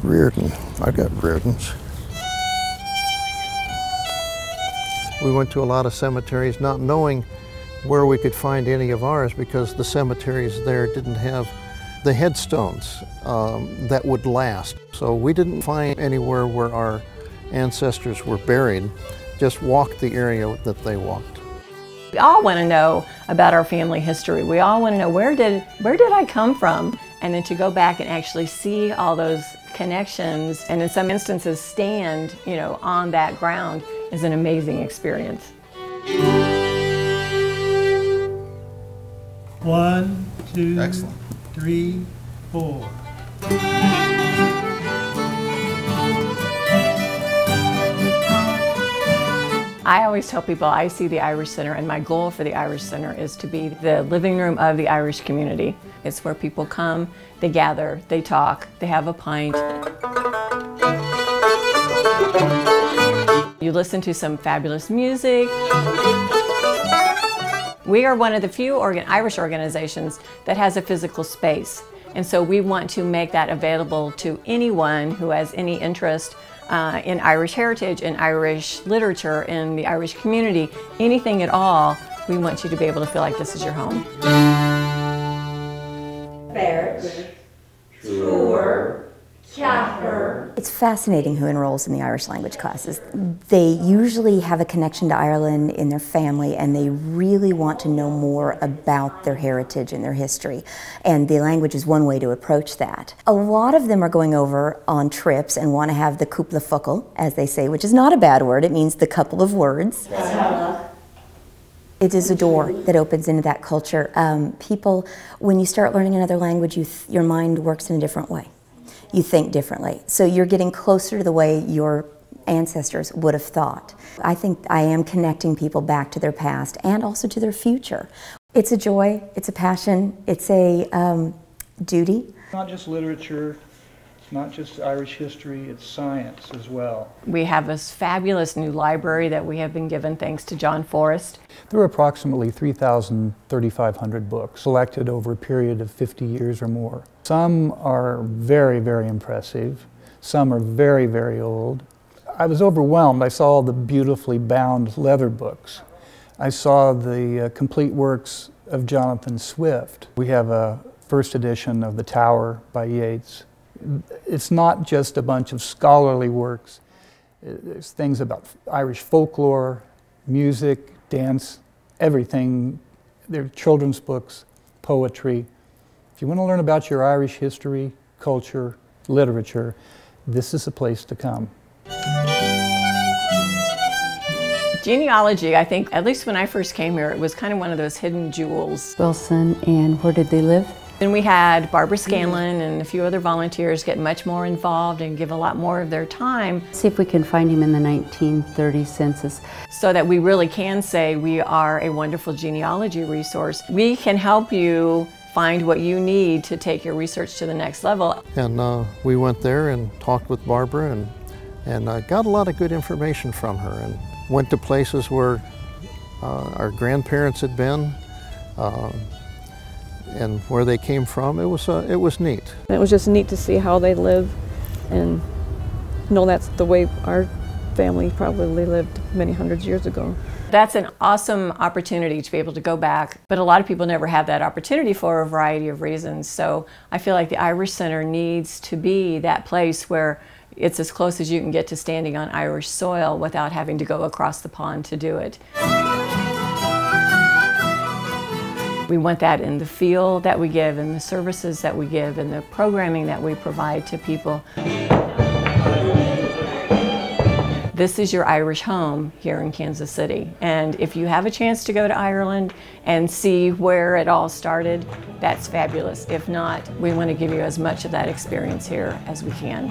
Reardon. I got Reardons. We went to a lot of cemeteries not knowing where we could find any of ours because the cemeteries there didn't have the headstones that would last. So we didn't find anywhere where our ancestors were buried, just walked the area that they walked. We all want to know about our family history. We all want to know where did I come from? And then to go back and actually see all those connections and in some instances stand, on that ground is an amazing experience. 1, 2, Excellent. 3, 4. I always tell people I see the Irish Center, and my goal for the Irish Center is to be the living room of the Irish community. It's where people come, they gather, they talk, they have a pint. You listen to some fabulous music. We are one of the few Irish organizations that has a physical space. And so we want to make that available to anyone who has any interest in Irish heritage, in Irish literature, in the Irish community, anything at all. We want you to be able to feel like this is your home. It's fascinating who enrolls in the Irish language classes. They usually have a connection to Ireland in their family, and they really want to know more about their heritage and their history. And the language is one way to approach that. A lot of them are going over on trips and want to have the cúpla focal, as they say, which is not a bad word. It means the couple of words. It is a door that opens into that culture. People, when you start learning another language, your mind works in a different way. You think differently. So you're getting closer to the way your ancestors would have thought. I think I am connecting people back to their past and also to their future. It's a joy, it's a passion, it's a duty. Not just literature, it's not just Irish history, it's science as well. We have this fabulous new library that we have been given thanks to John Forrest. There are approximately 3,500 books selected over a period of 50 years or more. Some are very, very impressive. Some are very, very old. I was overwhelmed. I saw all the beautifully bound leather books. I saw the complete works of Jonathan Swift. We have a first edition of The Tower by Yeats. It's not just a bunch of scholarly works. There's things about Irish folklore, music, dance, everything. They're children's books, poetry. If you want to learn about your Irish history, culture, literature, this is a place to come. Genealogy, I think, at least when I first came here, it was kind of one of those hidden jewels. Wilson, and where did they live? And we had Barbara Scanlon and a few other volunteers get much more involved and give a lot more of their time. See if we can find him in the 1930 census. So that we really can say we are a wonderful genealogy resource. We can help you find what you need to take your research to the next level. And we went there and talked with Barbara and got a lot of good information from her and went to places where our grandparents had been and where they came from. It was neat. It was just neat to see how they live and know that's the way our family probably lived many hundreds of years ago. That's an awesome opportunity to be able to go back, but a lot of people never have that opportunity for a variety of reasons. So I feel like the Irish Center needs to be that place where it's as close as you can get to standing on Irish soil without having to go across the pond to do it. We want that in the feel that we give, in the services that we give, in the programming that we provide to people. This is your Irish home here in Kansas City. And if you have a chance to go to Ireland and see where it all started, that's fabulous. If not, we want to give you as much of that experience here as we can.